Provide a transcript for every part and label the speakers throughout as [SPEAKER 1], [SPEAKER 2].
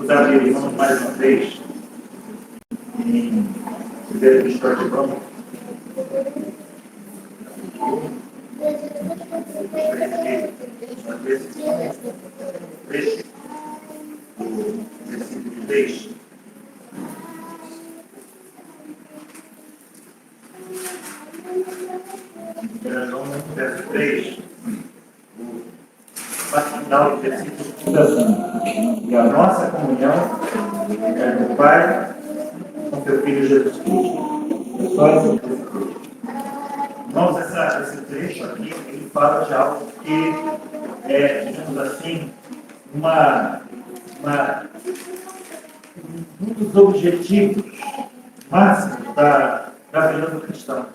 [SPEAKER 1] usar irmãos mais uma vez em primeiro história de Roma. Versículo 3. Verso 3. Final do versículo 5. E a nossa comunhão é do Pai com seu Filho Jesus Cristo. Só isso que eu cruz. Irmãos, esse trecho aqui, ele fala de algo que é, digamos assim, um dos objetivos máximos da vida do cristão.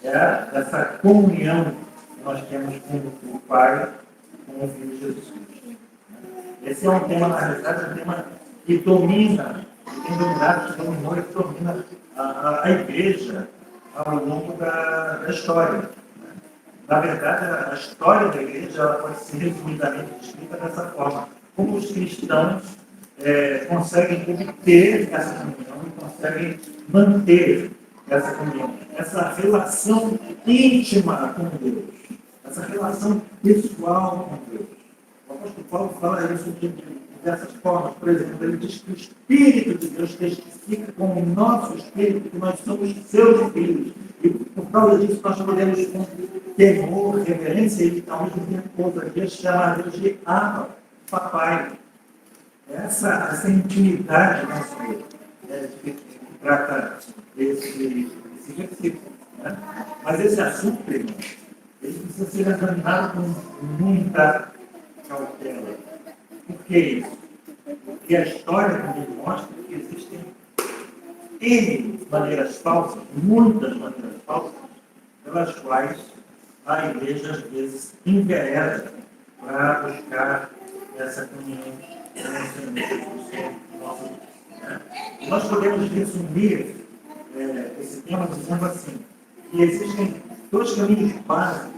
[SPEAKER 1] É essa comunhão que nós temos com o Pai, com o Filho Jesus Cristo. Esse é um tema, na realidade, um tema que domina, tem dominado, que dominou e que domina a igreja ao longo da história. Na verdade, a história da igreja ela pode ser resumidamente descrita dessa forma. Como os cristãos conseguem obter essa comunhão e conseguem manter essa comunhão, essa relação íntima com Deus, essa relação pessoal com Deus. O apóstolo Paulo fala isso de diversas formas. Por exemplo, ele diz que o Espírito de Deus testifica com o nosso Espírito que nós somos seus filhos. E por causa disso nós podemos com temor, reverência e ao mesmo tempo ousadia chamar Deus de Abba, Papai. Essa intimidade nossa que trata esse versículo. Né? Mas esse assunto, irmão, ele precisa ser examinado com muita cautela. Por que isso? Porque a história também mostra que existem N maneiras falsas, muitas maneiras falsas, pelas quais a igreja às vezes envereda para buscar essa comunhão com nosso Deus. Nós podemos resumir esse tema dizendo assim, que existem dois caminhos básicos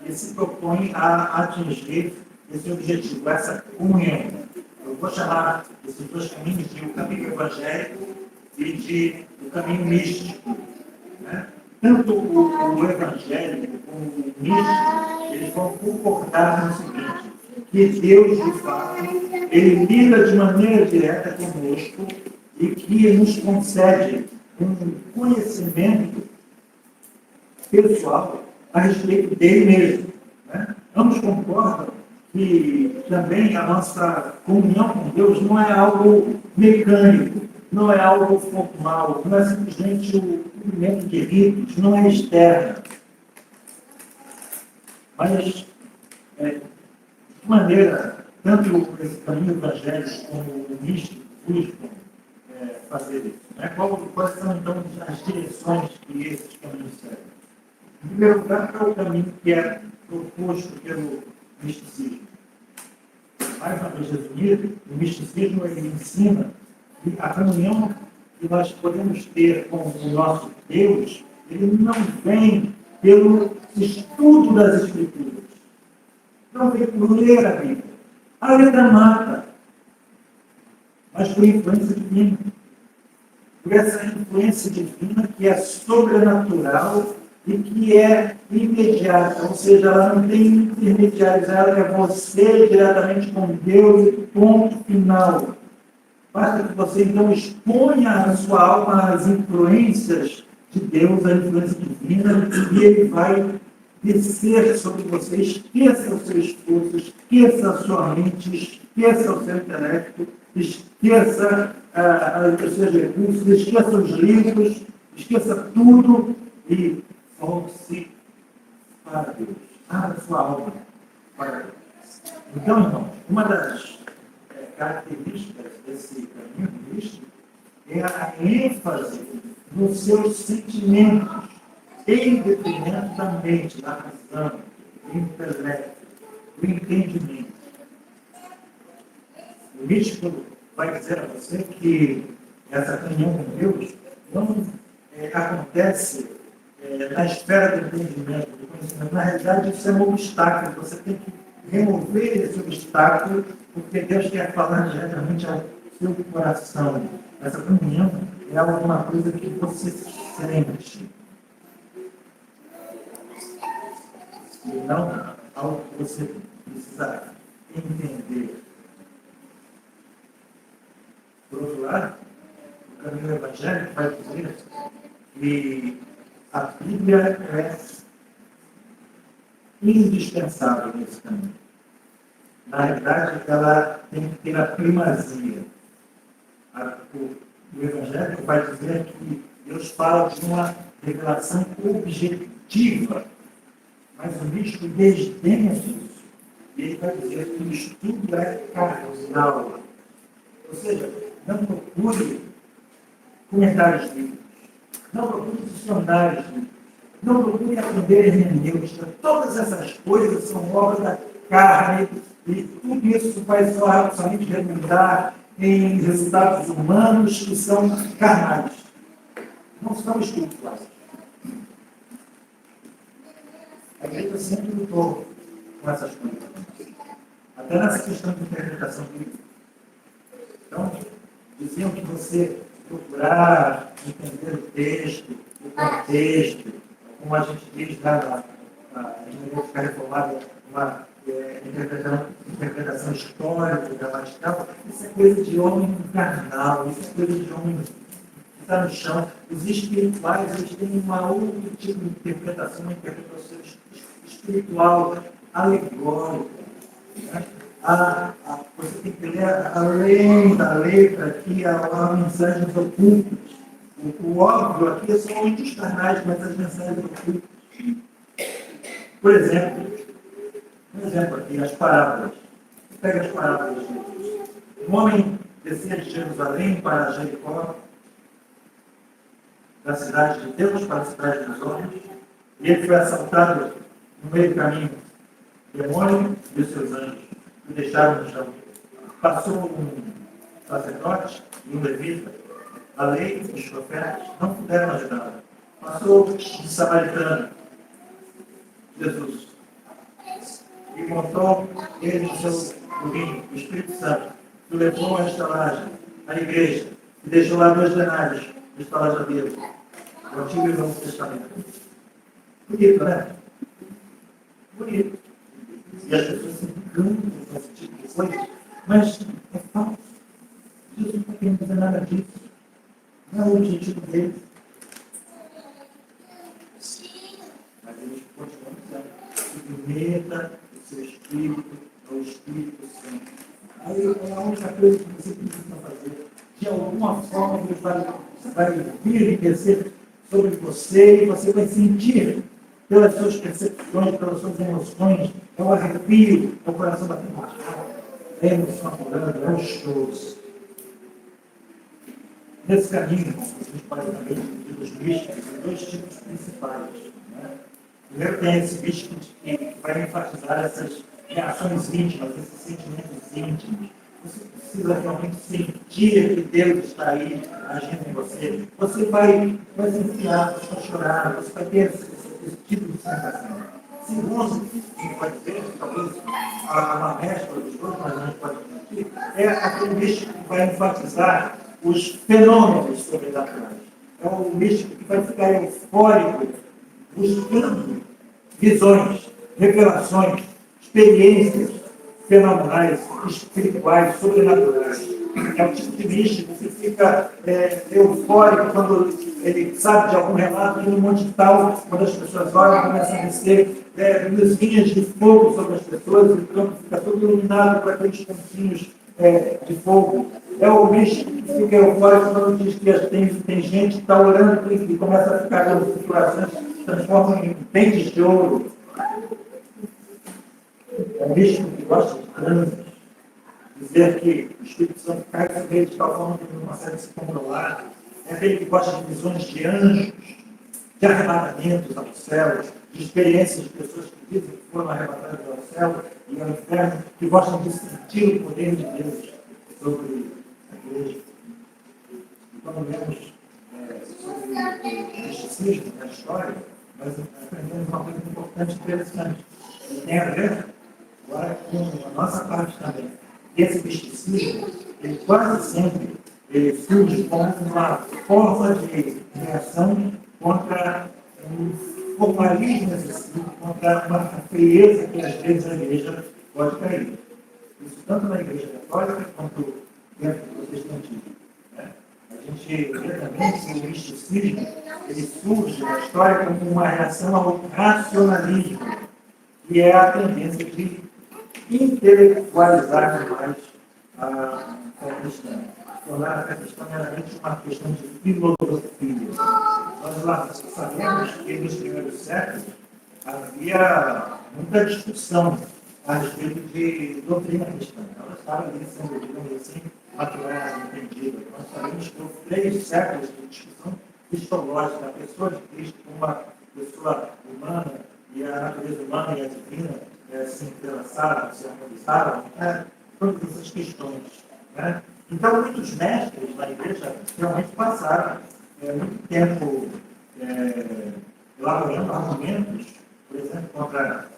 [SPEAKER 1] que se propõem a atingir esse objetivo, essa comunhão. Eu vou chamar esses dois caminhos de o caminho evangélico e o caminho místico. Né? Tanto o evangélico como o místico, eles vão concordar no seguinte, que Deus, de fato, ele lida de maneira direta conosco e que nos concede um conhecimento pessoal a respeito dele mesmo. Né? Ambos concordam que também a nossa comunhão com Deus não é algo mecânico, não é algo formal, não é simplesmente o cumprimento de ritos, não é externo. Mas, de maneira, tanto esse caminho evangélico como o místico buscam fazer isso. Né? Quais são, então, as direções que esses caminhos seguem? Em primeiro lugar, qual é o caminho que é proposto pelo misticismo? Mais uma vez resumido, o misticismo ele ensina que a comunhão que nós podemos ter com o nosso Deus, ele não vem pelo estudo das Escrituras, não vem por ler a Bíblia. A letra mata, mas por influência divina. Por essa influência divina que é sobrenatural e que é imediata, ou seja, ela não tem intermediários, ela é você diretamente com Deus e ponto final. Basta que você então exponha a sua alma às influências de Deus, à influência divina, e ele vai descer sobre você. Esqueça o seu esforço, esqueça a sua mente, esqueça o seu intelecto, esqueça os seus recursos, esqueça os livros, esqueça tudo e volte-se para Deus. Abra sua alma para Deus. Então, irmãos, uma das características desse caminho místico é a ênfase nos seus sentimentos, em detrimento da mente, da razão, do intelecto, do entendimento. O místico vai dizer a você que essa comunhão com Deus não acontece na esfera do entendimento, do conhecimento. Na realidade, isso é um obstáculo. Você tem que remover esse obstáculo, porque Deus quer falar diretamente ao seu coração. Essa comunhão é alguma coisa que você sente. E não algo que você precisa entender. Por outro lado, o caminho evangélico vai dizer que a Bíblia é indispensável nesse caminho. Na realidade, ela tem que ter a primazia. O evangélico vai dizer que Deus fala de uma revelação objetiva, mas o místico desdenha isso. E ele vai dizer que o estudo é carnal. Ou seja, não procure comentários bíblicos, não procure dicionários bíblicos, não procure aprender hermenêutica. Todas essas coisas são obras da carne e tudo isso vai somente redundar em resultados humanos que são carnais, não são espirituais. A igreja sempre lutou com essas coisas, até nessa questão de interpretação bíblica. Então, diziam que você procurar entender o texto, o contexto, como a gente diz lá na hermenêutica reformada, uma interpretação histórica, gramatical, isso é coisa de homem carnal, isso é coisa de homem que está no chão. Os espirituais, eles têm uma outra tipo de interpretação, uma interpretação espiritual, alegórica. Né? Você tem que ler além da letra aqui, há mensagens ocultas. O óbvio aqui é somente os carnais, mas as mensagens ocultas. Por exemplo, aqui, as parábolas. Pega as parábolas de Jesus. Um homem descia de Jerusalém para Jericó, da cidade de Deus para a cidade dos homens, e ele foi assaltado no meio do caminho. O demônio e os seus anjos o deixaram no chão. Passou um sacerdote e um levita. A lei e os profetas não puderam ajudá-lo. Passou um samaritano, Jesus, e montou ele no seu burrinho, o Espírito Santo, que o levou à estalagem, à igreja, e deixou lá 2 denários na estalagem dele, o Antigo e o Novo Testamento. Bonito, né? Bonito. E as pessoas se encantam com esse tipo de coisa, mas é falso. Jesus não está querendo fazer nada disso. Não é o objetivo dele. Mas eles continuam dizendo: submeta o seu espírito ao Espírito Santo. Aí é a única coisa que você precisa fazer. De alguma forma, ele vai vir e descer sobre você e você vai sentir pelas suas percepções, pelas suas emoções, é o arrepio, é o coração batendo mais rápido, é a emoção aflorando, é o choro. Nesse caminho, a gente pode também discutir os místicos, tem 2 tipos principais. Né? Primeiro tem esse místico que vai enfatizar essas reações íntimas, esses sentimentos íntimos. Você precisa realmente sentir que Deus está aí agindo em você. Você vai se enfiar, você vai chorar, você vai ter esse tipo de sensação. Segundo, a gente pode dizer, talvez uma mescla dos dois, mas a gente pode dizer, é aquele místico que vai enfatizar os fenômenos sobrenaturais. É um místico que vai ficar eufórico, buscando visões, revelações, experiências fenomenais, espirituais, sobrenaturais. É o tipo de místico que fica eufórico quando ele sabe de algum relato que no Monte Tal, quando as pessoas olham, começam a descer luzinhas de fogo sobre as pessoas, e o campo fica todo iluminado por aqueles pontinhos de fogo. É o místico que fica eufórico quando diz que tem gente que está orando e começa a ficar com situações que se transformam em pentes de ouro. É o místico que gosta de trânsito. Dizer que o Espírito Santo cai sobre ele de tal forma que ele não consegue se controlar. É aquele que gosta de visões de anjos, de arrebatamentos aos céus, de experiências de pessoas que dizem que foram arrebatadas ao céu e ao inferno, que gostam de sentir o poder de Deus sobre a igreja. E quando vemos sobre o misticismo na história, nós aprendemos uma coisa importante e interessante. E tem a ver agora com a nossa parte também. Esse misticismo, ele quase sempre surge como uma forma de reação contra o formalismo excessivo, contra uma frieza que às vezes a igreja pode cair. Isso tanto na igreja católica quanto dentro do protestantismo. Né? A gente vê também que o misticismo ele surge na história como uma reação ao racionalismo, que é a tendência de intelectualizar mais a fé cristã. Tornar a fé cristã meramente uma questão de filosofia. Nós lá sabemos que nos primeiros séculos havia muita discussão a respeito de doutrina cristã. Ela estava ali sendo, digamos assim, maturar, entendida. Nós sabemos que houve 3 séculos de discussão cristológica, a pessoa de Cristo como uma pessoa humana e a natureza humana e a divina se entrelaçaram, se harmonizaram, todas essas questões. Né? Então, muitos mestres na igreja realmente passaram muito tempo elaborando argumentos, por exemplo, contra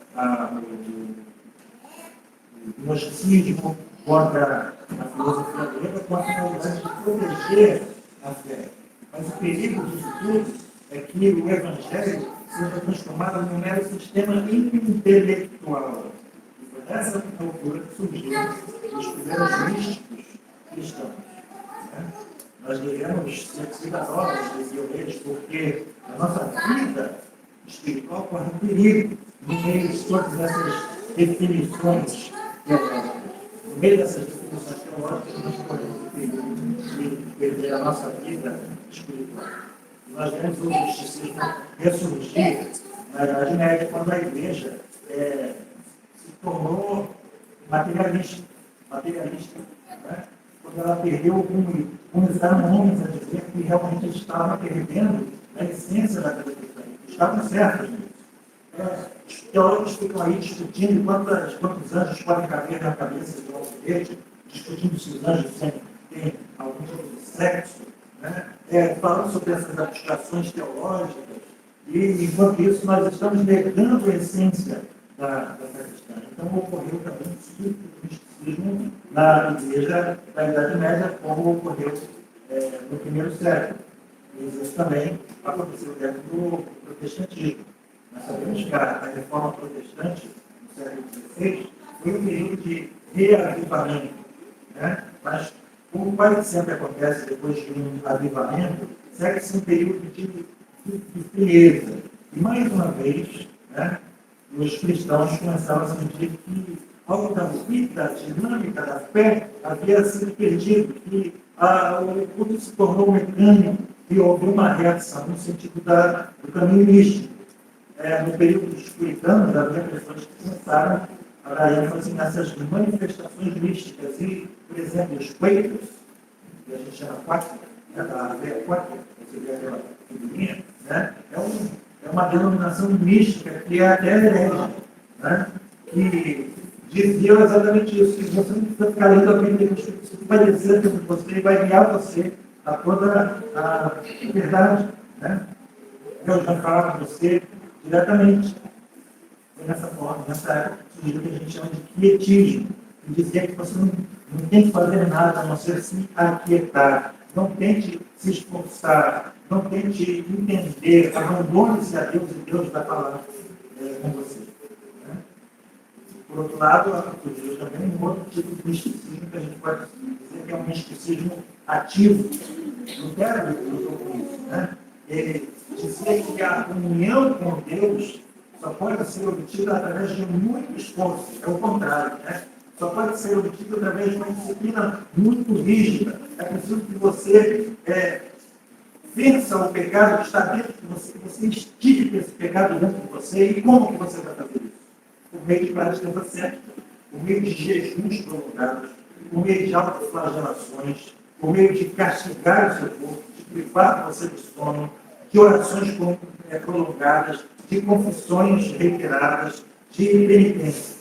[SPEAKER 1] o gnosticismo, contra a filosofia grega, com a finalidade de proteger a fé. Mas o perigo disso tudo é que o Evangelho seja transformado num mero sistema intelectual. E foi nessa altura que surgiram os primeiros místicos cristãos. Né? Nós devemos ser cidadãos desses eles, porque a nossa vida espiritual corre um perigo no meio de todas essas definições teológicas. No meio dessas definições teológicas, nós corremos o perigo de perder a nossa vida espiritual. Nós vemos o misticismo ressurgir na Idade Média, quando a igreja se tornou materialista. Né? Quando ela perdeu o rumo, começaram homens a dizer que realmente estavam perdendo a essência da vida cristã. Estavam certos nisso. Os teólogos ficam aí discutindo quantos anjos podem caber na cabeça de um foguete, discutindo se os anjos têm algum tipo de sexo, né? Falando sobre essas abstrações teológicas, e enquanto isso nós estamos negando a essência da fé cristã. Então ocorreu também um surto do misticismo na igreja da Idade Média, como ocorreu no primeiro século. E isso também aconteceu dentro do protestantismo. Nós sabemos que a reforma protestante, no século XVI, foi um período de reavivamento. Né? Mas, como quase sempre acontece depois de um avivamento, segue-se um período de frieza. E, mais uma vez, né, os cristãos começaram a sentir que algo da vida dinâmica da fé havia sido perdido, que o culto se tornou mecânico e houve uma reação no sentido do caminho místico. No período dos puritanos, havia pessoas que começaram a dar ênfase nessas manifestações místicas e, por exemplo, os Quakers, que a gente chama Quaker, da veia Quaker, você vê aquela figurinha, né? É uma denominação mística que é até herege, né? Que dizia exatamente isso, que você não precisa ficar lendo a Bíblia, que o Espírito vai descer sobre você e vai guiar você a toda a verdade. Né? Deus vai falar com você diretamente. Foi nessa forma, nessa época, surgiu o que a gente chama de quietismo, que dizia que você não tem que fazer nada a não ser se aquietar. Não tente se esforçar, não tente entender, abandone-se a Deus e Deus vai falar com você. Né? Por outro lado, surgiu também um outro tipo de misticismo que a gente pode dizer que é um misticismo ativo. Não quero lutou com isso. Né? Ele dizia que a união com Deus só pode ser obtida através de muito esforço. É o contrário, né? Só pode ser obtido através de uma disciplina muito rígida. É preciso que você vença o pecado que está dentro de você, que você instigue esse pecado dentro de você. E como que você vai fazer isso? Por meio de práticas ascéticas, por meio de jejuns prolongados, por meio de autoflagelações, por meio de castigar o seu corpo, de privar você do sono, de orações prolongadas, de confissões reiteradas, de penitências.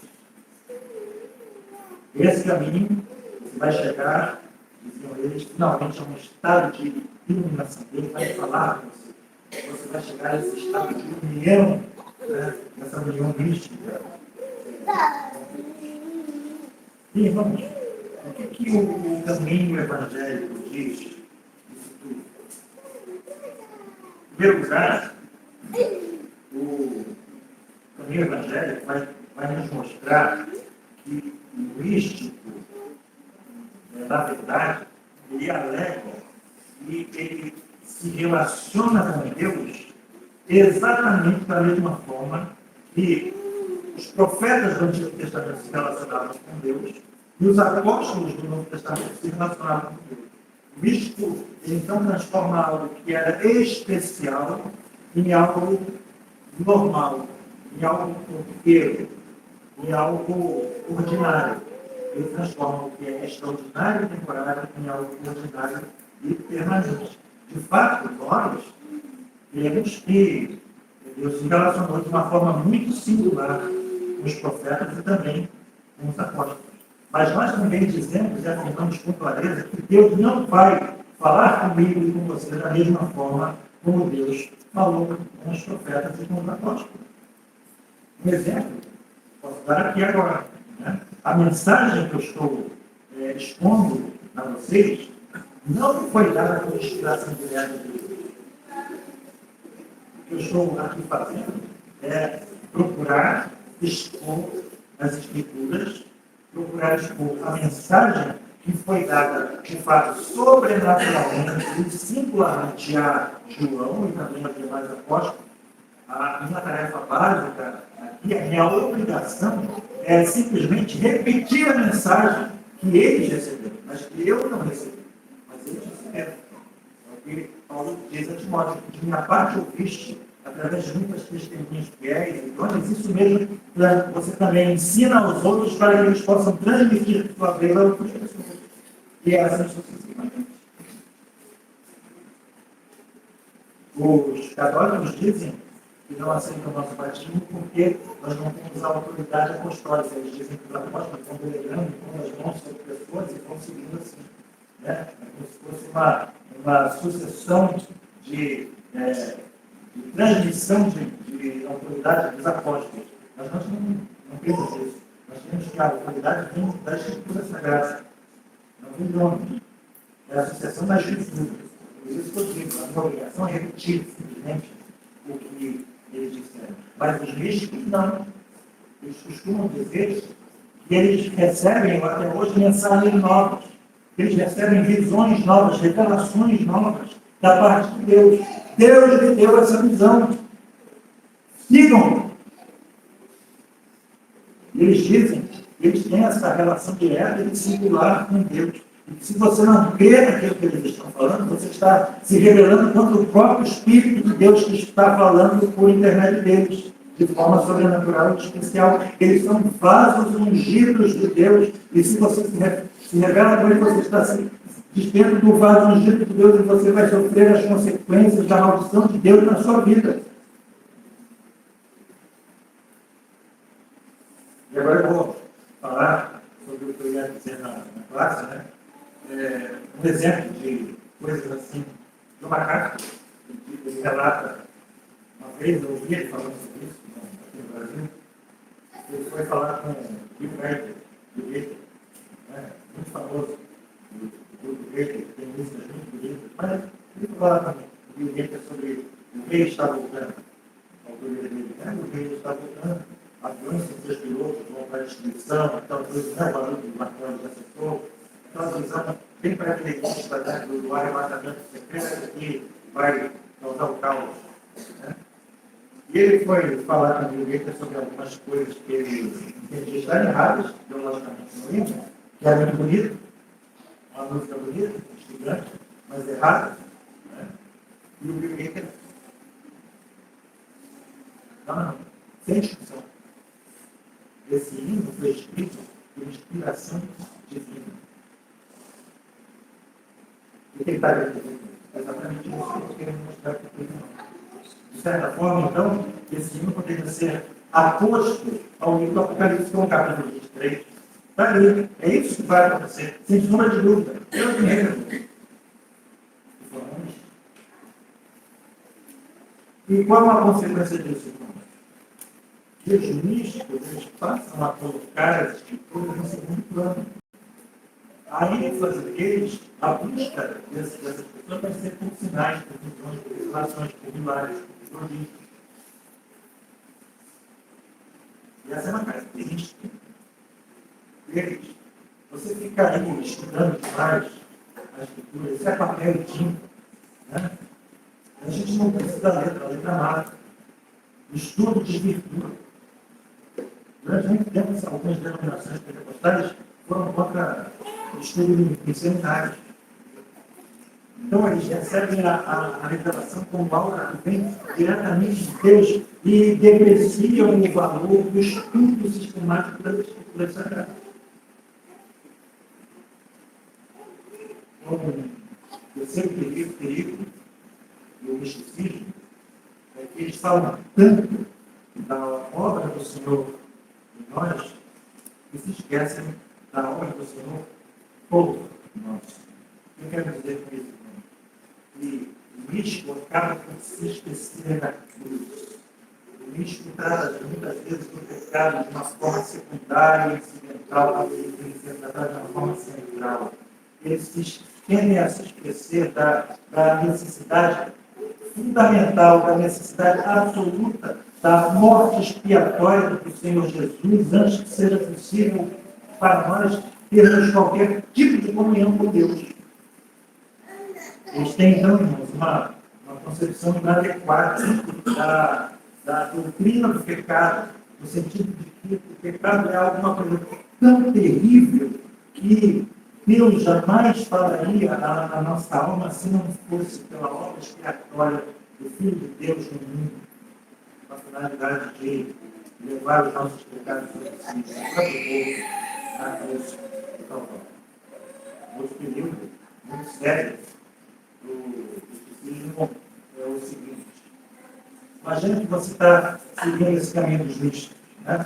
[SPEAKER 1] Esse caminho você vai chegar, diziam eles, finalmente a um estado de iluminação. Ele vai falar com você. Você vai chegar a esse estado de união, né? Essa união mística. E, irmãos, O que o caminho evangélico diz isso tudo? Em primeiro lugar, o caminho evangélico vai nos mostrar que o místico, na verdade, ele alega e ele se relaciona com Deus exatamente da mesma forma que os profetas do Antigo Testamento se relacionavam com Deus e os apóstolos do Novo Testamento se relacionavam com Deus. O místico, ele então transforma algo que era especial em algo normal, em algo corriqueiro, em algo ordinário. Ele transforma o que é extraordinário e temporário em algo ordinário e permanente. De fato, nós vemos que Deus se relacionou de uma forma muito singular com os profetas e também com os apóstolos. Mas nós também dizemos e afirmamos com clareza que Deus não vai falar comigo e com você da mesma forma como Deus falou com os profetas e com os apóstolos. Um exemplo, posso dar aqui agora. Né? A mensagem que eu estou expondo a vocês não foi dada por inspiração direta de Deus. O que eu estou aqui fazendo é procurar expor as Escrituras, procurar expor a mensagem que foi dada de fato sobrenaturalmente e singularmente a João e também aos demais apóstolos. A minha tarefa básica aqui, a minha obrigação é simplesmente repetir a mensagem que eles receberam, mas que eu não recebi, mas eles receberam. É o que Paulo diz a Timóteo, que de minha parte ouviste, através de muitas testemunhas fiéis, então isso mesmo, você também ensina aos outros para que eles possam transmitir a sua vez a outras pessoas. E assim sucessivamente. Os católicos dizem que não aceitam o nosso batismo porque nós não temos a autoridade apostólica. Eles dizem que os apóstolos estão delegando com as mãos sobre pessoas e estão seguindo assim. Né? Como se fosse uma sucessão de transmissão de autoridade dos apóstolos. Mas nós não temos isso. Nós temos que a autoridade vem da Escritura Sagrada. Não vem de onde? É a sucessão das Escrituras. Por isso que eu digo, a minha obrigação é repetir simplesmente o que eles disseram. Mas os místicos não. Eles costumam dizer que eles recebem até hoje mensagens novas. Eles recebem visões novas, revelações novas da parte de Deus. Deus lhe deu essa visão. Sigam. Eles dizem que eles têm essa relação direta e singular com Deus. E se você não crê naquilo que eles estão falando, você está se rebelando contra o próprio Espírito de Deus que está falando por intermédio deles, de forma sobrenatural e especial. Eles são vasos ungidos de Deus, e se você se rebela com ele, você está se despendo do vaso ungido de Deus e você vai sofrer as consequências da maldição de Deus na sua vida. E agora eu vou falar sobre o que eu ia dizer na classe, né? Um exemplo de coisas assim, de uma carta que ele relata. Uma vez eu ouvi ele falando sobre isso aqui no Brasil. Ele foi falar com o Bill Gaither, né? Muito famoso, do grupo Gaither, que tem músicas muito bonitas, mas ele foi falar com o Bill Gaither sobre o rei está voltando, a autoria dele, né? O rei está voltando, aviões sem seus pilotos vão para a destruição, aquela coisa, né? O barulho do martelo de assessor. Então, a visão bem pré-atlantista, né, do arrebatamento secreto que vai causar o caos. Né? E ele foi falar com o Gaither sobre algumas coisas que ele entendia estar erradas, teologicamente no livro, que era muito bonito, uma música bonita, estudante, mas errada. Né? E o Bill Gaither, não, sem discussão. Esse hino foi escrito por inspiração divina. O que ele está dizendo? Exatamente isso que eu quero mostrar para vocês. De certa forma, então, esse hino poderia ser aposto ao livro do Apocalipse, no capítulo 23. Está ali. É isso que vai acontecer, sem sombra de dúvida. Eu mesmo. E qual a consequência disso, então? Que os místicos eles passam a colocar as escrituras no segundo plano. a ênfase deles, a busca dessas pessoas vai ser por sinais, por visões, por revelações, por milagres, por prodígios. E essa é uma característica deles. Você fica aí estudando demais a escritura, isso é papel e tinta. Né? A gente não precisa da letra, a letra mata. O estudo desvirtua. Durante muito tempo, algumas denominações pentecostais foram contra o estudo em seminários. Então, eles recebem a revelação como algo que vem diretamente de Deus e depreciam o valor do estudo sistemático das escrituras sagradas. Então, eu sempre vi o perigo do misticismo, é que eles falam tanto da obra do Senhor em nós, que se esquecem da obra do Senhor por nós. O que eu quero dizer com isso? E o místico acaba por se esquecer da cruz. O místico trata muitas vezes do pecado de uma forma secundária e incidental, ele tem que ser tratado de uma forma central. Eles tendem a se esquecer da necessidade fundamental, da necessidade absoluta da morte expiatória do Senhor Jesus, antes que seja possível para nós termos qualquer tipo de comunhão com Deus. Eles têm, então, irmãos, uma concepção inadequada da doutrina do pecado, no sentido de que o pecado é alguma coisa tão terrível que Deus jamais falaria à nossa alma se não fosse pela obra expiatória do Filho de Deus no mundo, com a finalidade de levar os nossos pecados sobre si, na cruz do Calvário. Outro período muito sério do cristianismo é o seguinte: imagina que você está seguindo esse caminho dos místicos, né?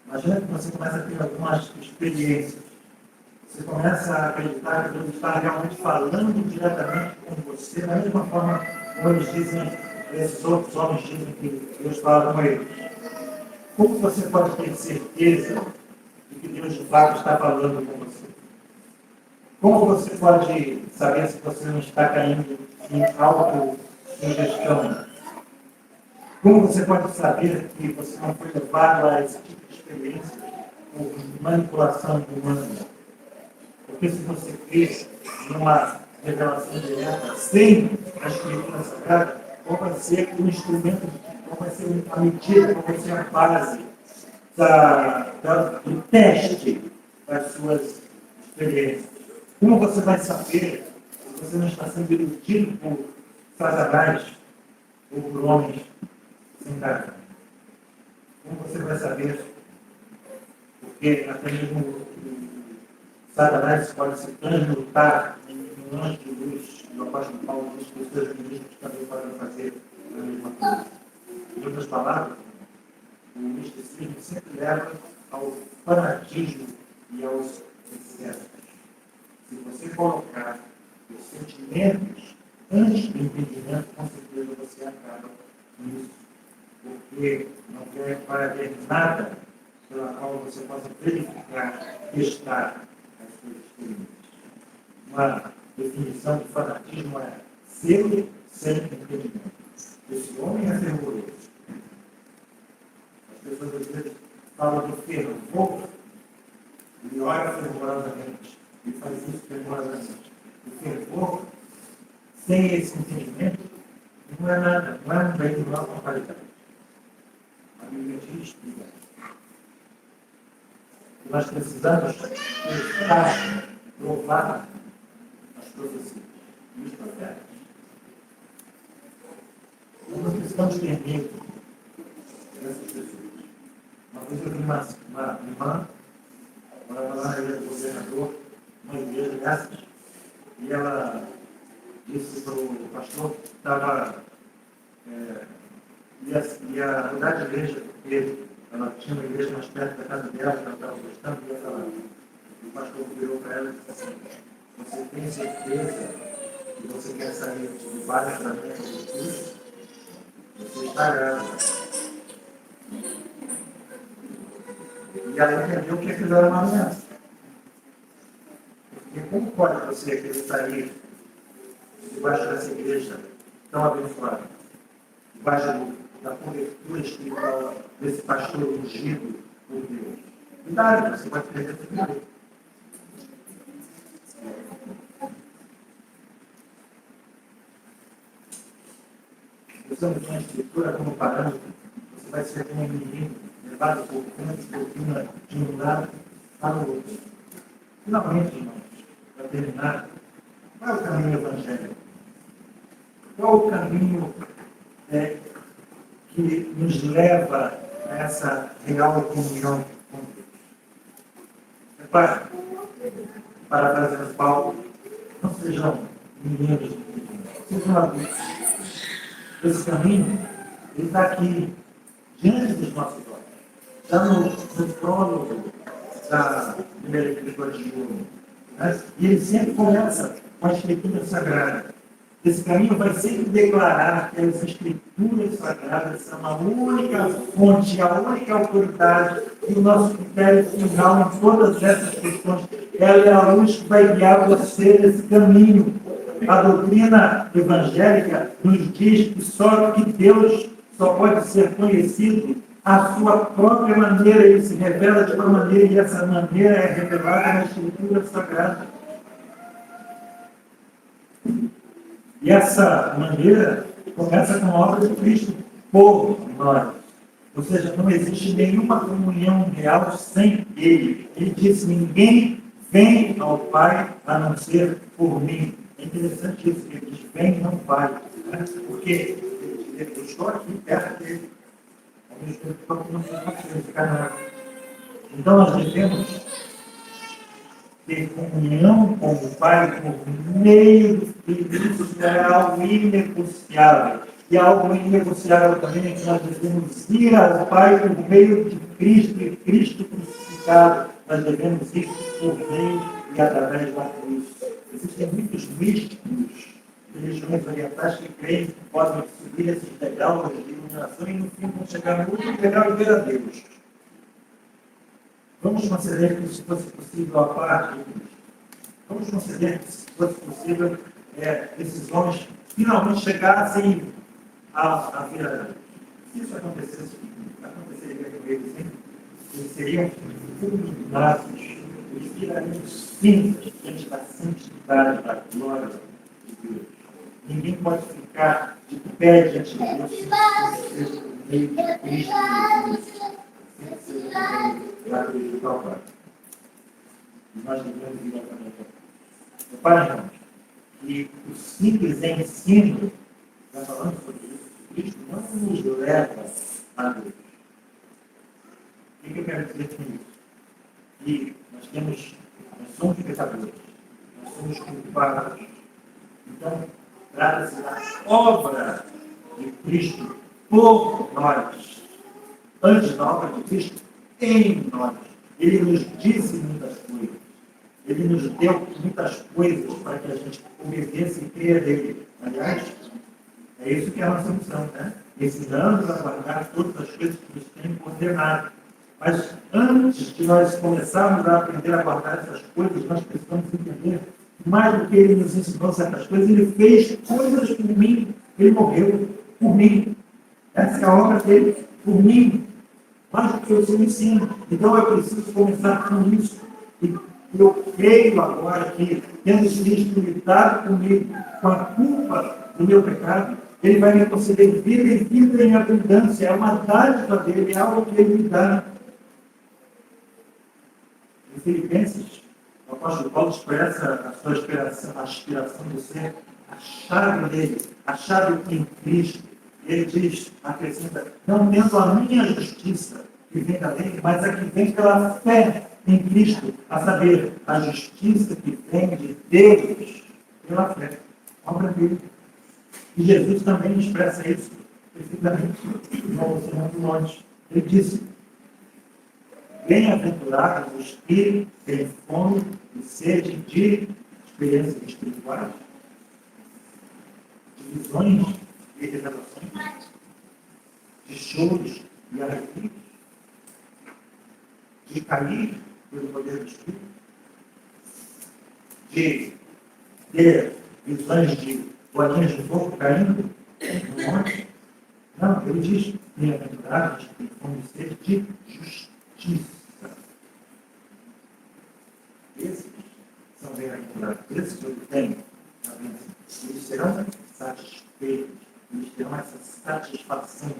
[SPEAKER 1] Imagina que você começa a ter algumas experiências. Você começa a acreditar que Deus está realmente falando diretamente com você, da mesma forma como eles dizem, esses outros homens dizem que Deus fala com eles. Como você pode ter certeza de que Deus de fato está falando com você? Como você pode saber se você não está caindo em autossugestão? Como você pode saber que você não foi levado a esse tipo de experiência por manipulação humana? Porque se você crê numa revelação direta, sem a Escritura Sagrada, qual vai ser o instrumento, qual vai ser a medida, qual vai ser a base do teste das suas experiências? Como você vai saber se você não está sendo iludido por Satanás ou por homens sem carne? Como você vai saber? Porque até mesmo Satanás pode se transmutar em um anjo de luz, e o apóstolo Paulo diz que os seus ministros também podem fazer a mesma coisa. Em outras palavras, o misticismo sempre leva ao fanatismo e aos excessos. Se você colocar os sentimentos antes do entendimento, com certeza você acaba nisso. Porque não vai haver nada pela qual você possa verificar, testar as suas experiências. Uma definição de fanatismo é ser sem entendimento. Esse homem é fervoroso. As pessoas às vezes falam do fervor, ele ora fervorosamente. Ele faz isso fervorosamente. O fervor, sem esse entendimento, não é nada, não é um bem, não é uma qualidade. A Bíblia diz que nós precisamos testar, provar as profecias e os profetas. Nós não precisamos ter medo dessas pessoas. Uma vez eu vi uma irmã, morava lá na ilha do governador, uma igreja dessas, e ela disse para o pastor que estava ia mudar de igreja, porque ela tinha uma igreja mais perto da casa dela, que ela estava gostando, e ia falar. O pastor virou para ela e disse assim: você tem certeza que você quer sair debaixo da minha justiça? Você está grávida. E ela entendeu que aquilo era uma ameaça. Porque Como pode você acreditar aí, debaixo dessa igreja tão abençoada, debaixo da cobertura espiritual desse pastor ungido por Deus? Cuidado, você pode perder tudo. Usando uma escritura como parâmetro, você vai ser como um menino, levado por fortuna de um lado para o outro. Finalmente, irmãos, para terminar, qual é o caminho evangélico? Qual o caminho que nos leva a essa real comunhão com Deus? Repare, parafraseando Paulo, não sejam meninos, sejam adultos. Esse caminho, ele está aqui, diante dos nossos olhos. Está no prólogo da primeira escritura de João. Né? E ele sempre começa com a escritura sagrada. Esse caminho vai sempre declarar que as escrituras sagradas são a única fonte, a única autoridade e o nosso critério final em todas essas questões. Ela é a luz que vai guiar você nesse caminho. A doutrina evangélica nos diz que só que Deus só pode ser conhecido à sua própria maneira. Ele se revela de uma maneira e essa maneira é revelada na Escritura Sagrada. E essa maneira começa com a obra de Cristo por nós. Ou seja, não existe nenhuma comunhão real sem Ele. Ele disse, ninguém vem ao Pai a não ser por mim. É interessante isso, que ele diz, vem e não vai. Né? Porque ele diz, eu estou aqui perto dele. Então nós devemos ter comunhão com o Pai por meio do Filho. Isso é algo inegociável. E algo inegociável também é que nós devemos ir ao Pai por meio de Cristo e Cristo crucificado. Nós devemos ir por meio e através da cruz. Existem muitos místicos, religiões orientais que creem que podem subir esses degraus de iluminação e no fim vão chegar no último degrau e ver a Deus. Vamos conceder que se fosse possível a parte de Cristo. Vamos conceder que se fosse possível esses homens finalmente chegassem à vida de Deus. Se isso acontecesse, aconteceria com eles, hein? Eles seriam fulminados, eles virariam cintos diante da santidade, da glória de Deus. Ninguém pode ficar de pé diante de Deus sem ser por meio de Cristo sem ser por meio da cruz do Calvário. E nós devemos ir exatamente a Repare, irmãos, que o simples ensino, já falando sobre isso, Cristo não nos leva a Deus. O que eu quero dizer com isso? Que nós somos pecadores, nós somos culpados. Então, trata-se da obra de Cristo por nós. Antes da obra de Cristo, em nós. Ele nos disse muitas coisas. Ele nos deu muitas coisas para que a gente obedecesse e creia nele. Aliás, é isso que é a nossa missão, né? Ensinando-nos a guardar todas as coisas que nos têm condenado. Mas antes de nós começarmos a aprender a guardar essas coisas, nós precisamos entender mais do que ele nos ensinou certas coisas, ele fez coisas por mim, ele morreu por mim. Essa é a obra dele, por mim, mais do que eu seu ensino. Então eu preciso começar com isso. E eu creio agora que, tendo Cristo lidado comigo, com a culpa do meu pecado, ele vai me conceder vida e vida em abundância. É uma dádiva dele, é algo que ele me dá. Em Filipenses, o apóstolo Paulo expressa a sua aspiração de ser a chave dele, a chave em Cristo. Ele diz, acrescenta, não tendo a minha justiça que vem da lei, mas a que vem pela fé em Cristo, a saber, a justiça que vem de Deus pela fé. Obra dele. E Jesus também expressa isso perfeitamente, no Sermão do Monte. Ele disse, bem-aventurados os que têm fome e sede de experiências espirituais, de visões e revelações, de choros e arrepios, de cair pelo poder do Espírito, de ter visões de bolinhas de fogo caindo no monte. Não, ele diz, bem-aventurados que vão ser de justiça. Esses são bem-aventurados, esses que obtêm a bênção. Eles serão satisfeitos, eles terão essa satisfação,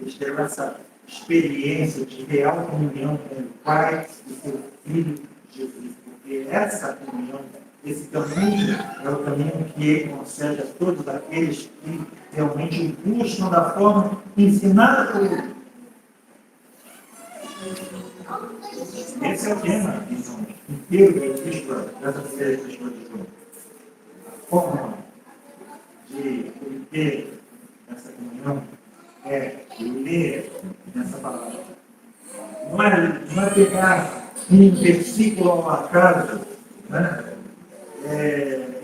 [SPEAKER 1] eles terão essa experiência de real comunhão com o Pai e seu Filho Jesus. Porque essa comunhão, esse caminho é o caminho que ele concede a todos aqueles que realmente o buscam da forma ensinada por ele. Esse é o tema, então, inteiro da epístola, dessa primeira epístola de João. A forma de obter essa comunhão é ler essa palavra. Não é pegar um versículo ao acaso, né?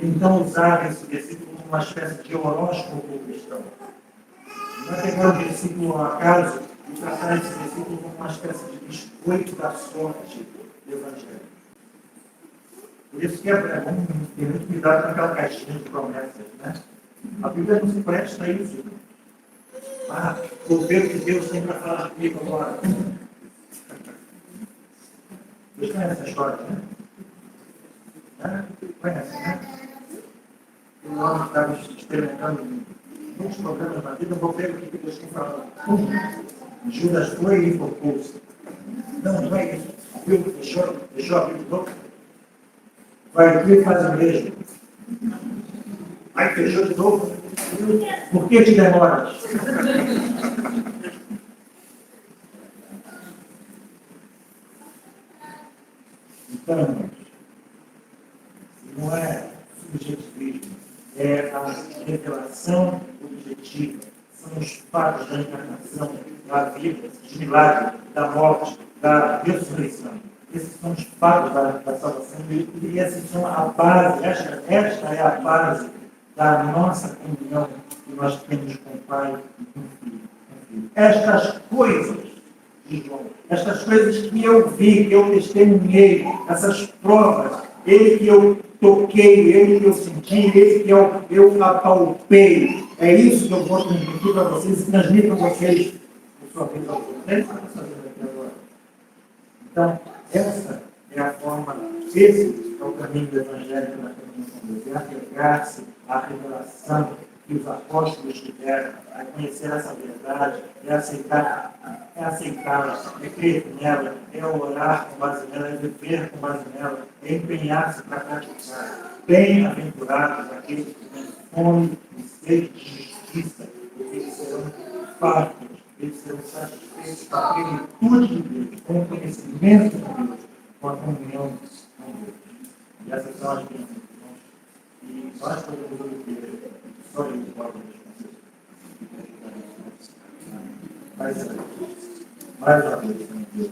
[SPEAKER 1] Então usar esse versículo como uma espécie de horóscopo cristão. Não é pegar um versículo ao acaso e tratar esse versículo como uma espécie de biscoito da sorte do Evangelho. Por isso que é bom ter muito cuidado com aquela caixinha de promessas, né? A Bíblia não se presta a isso. Vou ver o que Deus tem para falar comigo agora. Vocês conhecem a história, né? Conhecem, né? O homem estava experimentando muitos problemas na vida, vou ver o que Deus tem falado. Judas foi e focou-se. Não é isso. Viu? Deixou a Bíblia louca. Vai aqui e faz o mesmo. Aí fechou de novo. Por que te demoras? Então, não é subjetivismo, é a revelação objetiva. São os fatos da encarnação, da vida, do milagre, da morte, da ressurreição. Esses são os fatos da salvação e esses são a base, esta é a base da nossa comunhão que nós temos com o Pai e com o Filho. Estas coisas, diz João, estas coisas que eu vi, que eu testemunhei, essas provas, ele que eu toquei, ele que eu senti, ele que eu apalpei, é isso que eu vou transmitir para vocês e transmitir para vocês a sua vida. É isso que eu estou fazendo aqui agora. Então, essa é a forma, esse é o caminho do Evangelho que nós temos com Deus, é apegar-se à revelação que os apóstolos tiveram, a conhecer essa verdade, é aceitá-la, é crer nela, é orar com base nela, é viver com base nela, é empenhar-se para praticar. Bem-aventurados aqueles que têm fome e sede de justiça, porque eles serão fartos, eles serão satisfeitos com a plenitude de Deus, com o conhecimento de Deus, com a comunhão com Deus. E essas são as bênçãos. E nós podemos obter, só ele pode responder. Mais uma vez, Senhor Deus.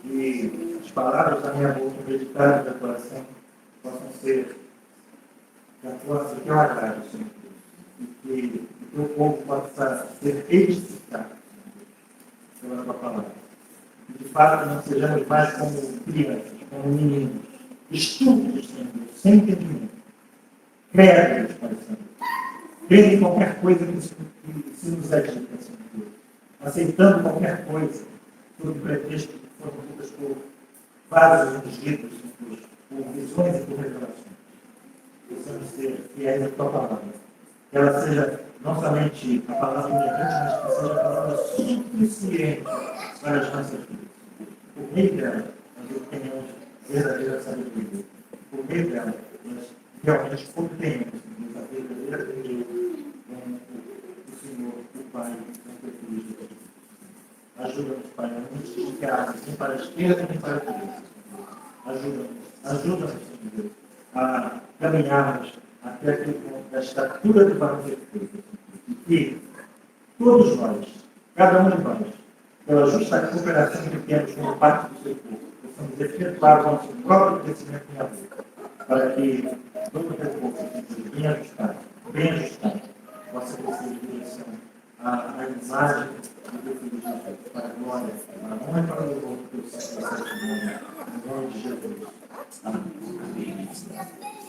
[SPEAKER 1] E as palavras da minha boca, meditadas do coração, possam ser da tua que eu agrado, Senhor Deus. E que o teu povo possa ser edificado pela tua palavra. E de fato não sejamos mais como crianças, como meninos, estúpidos, Senhor Deus, sem entendimento. Crédulos, Pai Santo. Crendo em qualquer coisa que se nos é dita, Senhor Deus. Aceitando qualquer coisa, sob pretexto que foram ditas por vários ungidos, por visões e por revelações. Precisamos ser fiéis à tua palavra. Que ela seja não somente a palavra inerrante, mas que seja a palavra suficiente para as nossas vidas. Por meio dela, nós obtenhamos verdadeira sabedoria. Por meio dela, nós realmente obtenhamos a verdadeira comunhão com o Senhor, o Pai, com o teu Filho Jesus. Ajuda-nos, Pai, a não esticar nem para a esquerda nem para a direita. Ajuda-nos, Senhor Deus, a caminharmos até aquele ponto da estatura do varão perfeito. E que todos nós, cada um de nós, pela justa cooperação que temos como parte do seu povo, possamos efetuar o nosso próprio crescimento em amor, para que todo o teu povo seja bem ajustado, possa crescer em direção à imagem do teu Filho Jesus, para a glória, para a honra e para o louvor do teu santo nome, em nome de Jesus.
[SPEAKER 2] Amém.